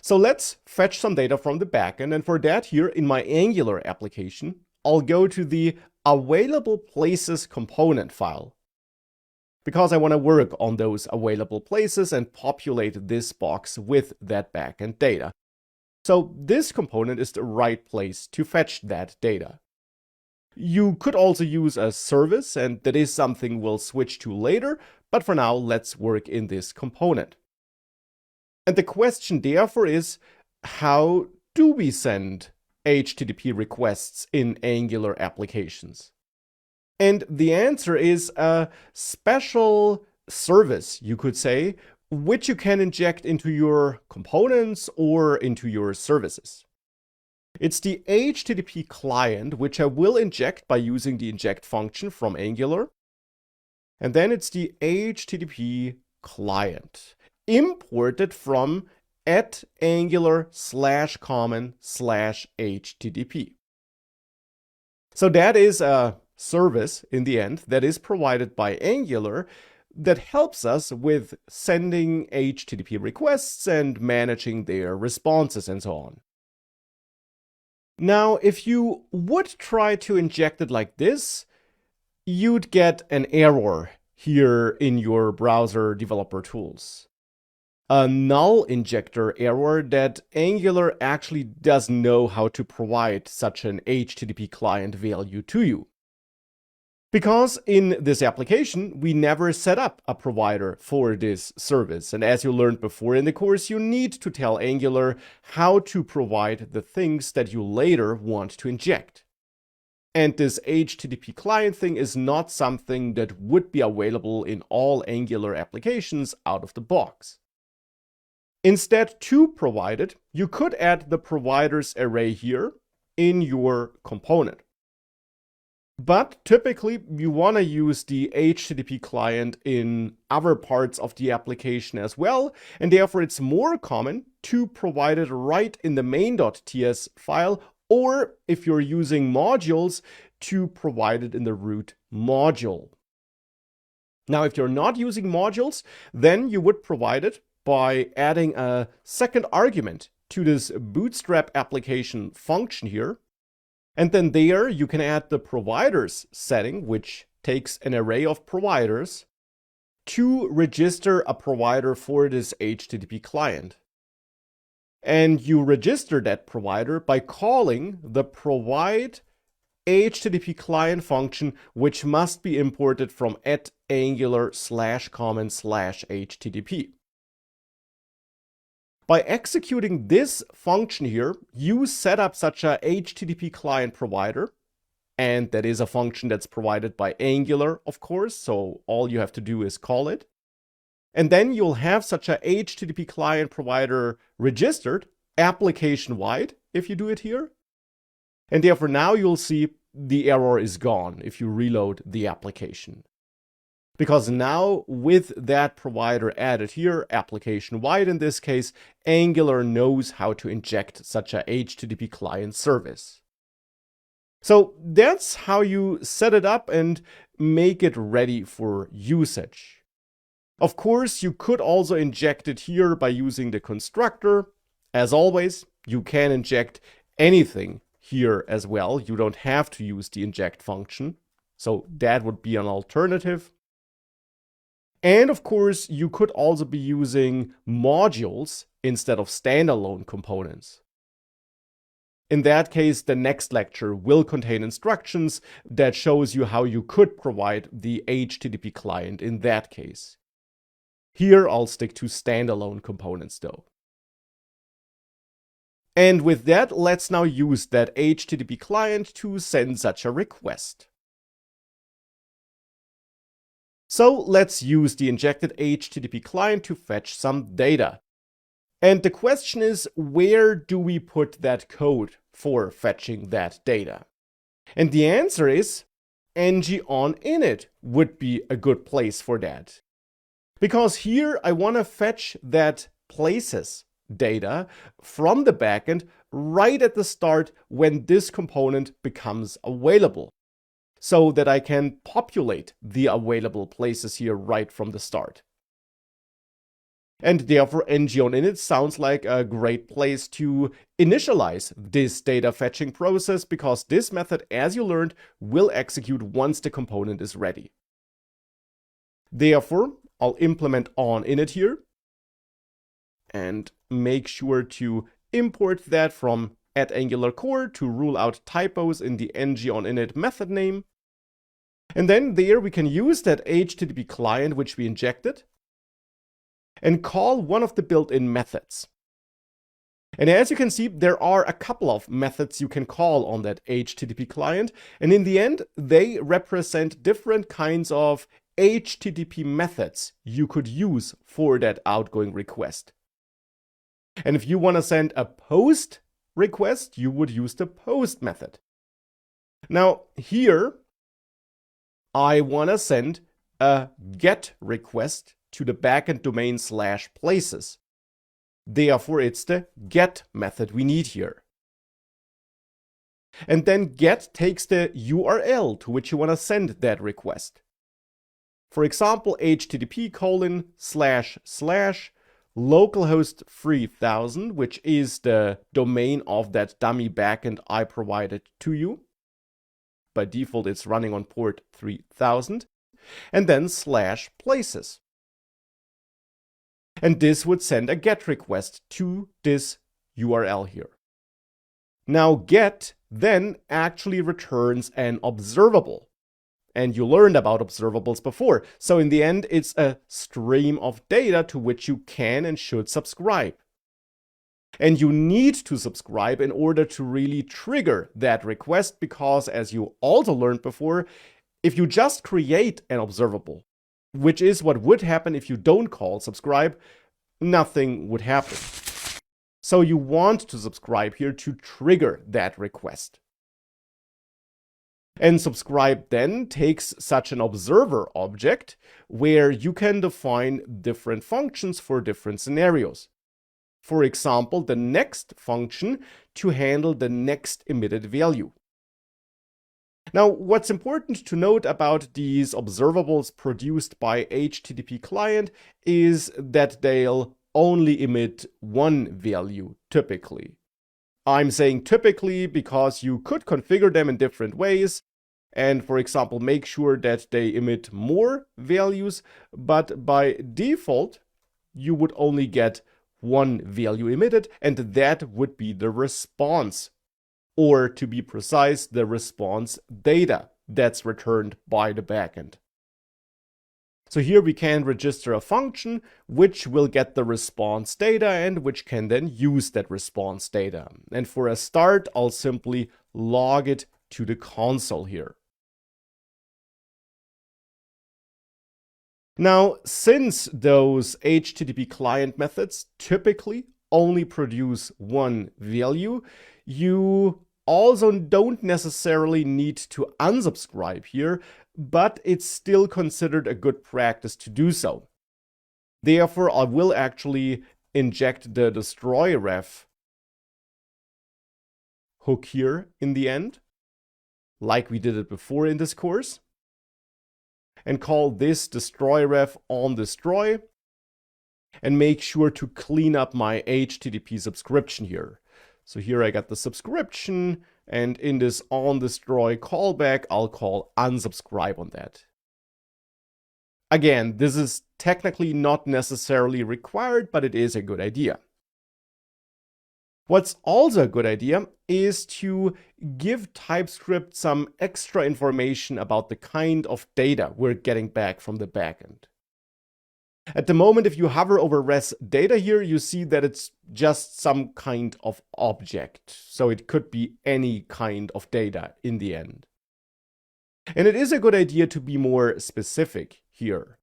So let's fetch some data from the backend, and for that here in my Angular application, I'll go to the available places component file because I want to work on those available places and populate this box with that backend data. So this component is the right place to fetch that data. You could also use a service, and that is something we'll switch to later, but for now, let's work in this component. And the question therefore is, how do we send HTTP requests in Angular applications? And the answer is a special service, you could say, which you can inject into your components or into your services. It's the HTTP client, which I will inject by using the inject function from Angular. And then it's the HTTP client imported from @angular/common/HTTP. So that is a service in the end that is provided by Angular that helps us with sending HTTP requests and managing their responses and so on. Now, if you would try to inject it like this, you'd get an error here in your browser developer tools. A null injector error that Angular actually doesn't know how to provide such an HTTP client value to you. Because in this application, we never set up a provider for this service. And as you learned before in the course, you need to tell Angular how to provide the things that you later want to inject. And this HTTP client thing is not something that would be available in all Angular applications out of the box. Instead, to provide it, you could add the providers array here in your component. But typically, you want to use the HTTP client in other parts of the application as well, and therefore it's more common to provide it right in the main.ts file, or if you're using modules, to provide it in the root module. Now, if you're not using modules, then you would provide it by adding a second argument to this Bootstrap application function here. And then there you can add the providers setting, which takes an array of providers to register a provider for this HTTP client. And you register that provider by calling the provide HTTP client function, which must be imported from @angular/common/HTTP. By executing this function here, you set up such a HTTP client provider, and that is a function that's provided by Angular, of course, so all you have to do is call it. And then you'll have such a HTTP client provider registered application-wide if you do it here. And therefore now you'll see the error is gone if you reload the application. Because now with that provider added here, application-wide in this case, Angular knows how to inject such a HTTP client service. So that's how you set it up and make it ready for usage. Of course, you could also inject it here by using the constructor. As always, you can inject anything here as well. You don't have to use the inject function. So that would be an alternative. And of course, you could also be using modules instead of standalone components. In that case, the next lecture will contain instructions that shows you how you could provide the HTTP client in that case. Here, I'll stick to standalone components though. And with that, let's now use that HTTP client to send such a request. So let's use the injected HTTP client to fetch some data. And the question is, where do we put that code for fetching that data? And the answer is ng on init would be a good place for that. Because here I want to fetch that places data from the backend right at the start when this component becomes available, so that I can populate the available places here right from the start. And therefore, ng-on-init sounds like a great place to initialize this data fetching process, because this method, as you learned, will execute once the component is ready. Therefore, I'll implement on-init here and make sure to import that from @AngularCore to rule out typos in the ng-on-init method name. And then there we can use that HTTP client which we injected and call one of the built-in methods. And as you can see, there are a couple of methods you can call on that HTTP client. And in the end, they represent different kinds of HTTP methods you could use for that outgoing request. And if you want to send a POST request, you would use the POST method. Now here, I want to send a GET request to the backend domain /places. Therefore, it's the GET method we need here. And then GET takes the URL to which you want to send that request. For example, http://localhost 3000, which is the domain of that dummy backend I provided to you. By default, it's running on port 3000. And then /places. And this would send a GET request to this URL here. Now GET then actually returns an observable. And you learned about observables before. So in the end, it's a stream of data to which you can and should subscribe. And you need to subscribe in order to really trigger that request, because as you also learned before, if you just create an observable, which is what would happen if you don't call subscribe, nothing would happen. So you want to subscribe here to trigger that request. And subscribe then takes such an observer object where you can define different functions for different scenarios. For example, the next function to handle the next emitted value. Now, what's important to note about these observables produced by HTTP client is that they'll only emit one value, typically. I'm saying typically because you could configure them in different ways and, for example, make sure that they emit more values, but by default, you would only get one value emitted, and that would be the response. Or to be precise, the response data that's returned by the backend. So here we can register a function which will get the response data and which can then use that response data. And for a start, I'll simply log it to the console here. Now, since those HTTP client methods typically only produce one value, you also don't necessarily need to unsubscribe here, but it's still considered a good practice to do so. Therefore, I will actually inject the destroy_ref hook here in the end, like we did it before in this course, and call this destroy_ref onDestroy, and make sure to clean up my HTTP subscription here. So here I got the subscription, and in this onDestroy callback, I'll call unsubscribe on that. Again, this is technically not necessarily required, but it is a good idea. What's also a good idea is to give TypeScript some extra information about the kind of data we're getting back from the backend. At the moment, if you hover over res data here, you see that it's just some kind of object. So it could be any kind of data in the end. And it is a good idea to be more specific here.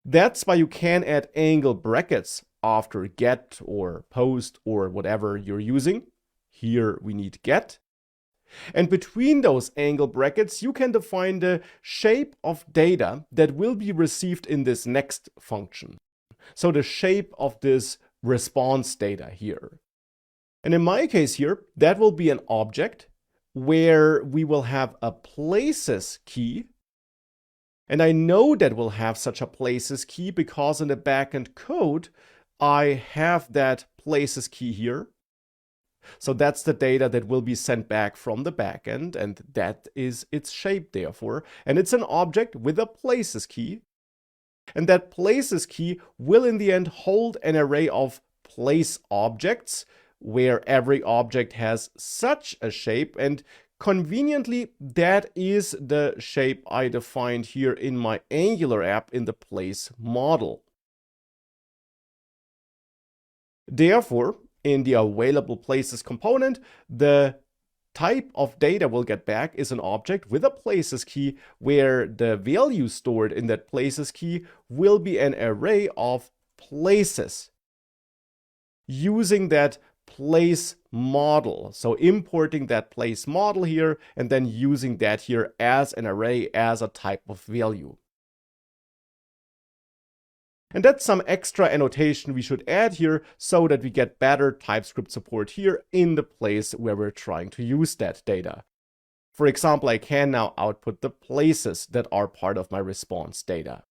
That's why you can add angle brackets after get or post or whatever you're using. Here we need get. And between those angle brackets, you can define the shape of data that will be received in this next function. So the shape of this response data here. And in my case here, that will be an object where we will have a places key. And I know that we'll have such a places key because in the backend code, I have that places key here. So that's the data that will be sent back from the backend, and that is its shape therefore. And it's an object with a places key. And that places key will in the end hold an array of place objects where every object has such a shape, and conveniently that is the shape I defined here in my Angular app in the place model. Therefore, in the available places component, the type of data we'll get back is an object with a places key where the value stored in that places key will be an array of places using that place model. So importing that place model here and then using that here as an array as a type of value. And that's some extra annotation we should add here so that we get better TypeScript support here in the place where we're trying to use that data. For example, I can now output the places that are part of my response data.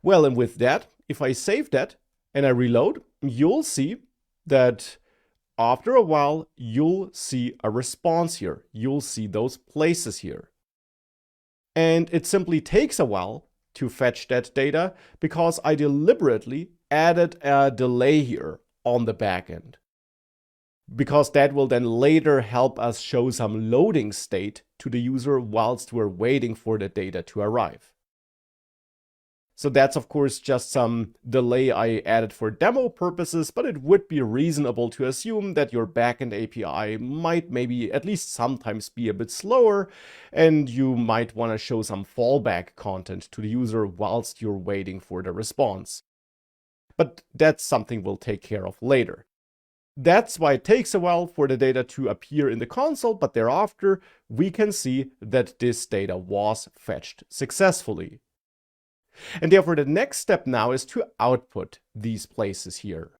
Well, and with that, if I save that and I reload, you'll see that after a while, you'll see a response here. You'll see those places here. And it simply takes a while to fetch that data because I deliberately added a delay here on the backend. Because that will then later help us show some loading state to the user whilst we're waiting for the data to arrive. So that's of course just some delay I added for demo purposes, but it would be reasonable to assume that your backend API might maybe at least sometimes be a bit slower, and you might want to show some fallback content to the user whilst you're waiting for the response. But that's something we'll take care of later. That's why it takes a while for the data to appear in the console, but thereafter we can see that this data was fetched successfully. And therefore the next step now is to output these places here.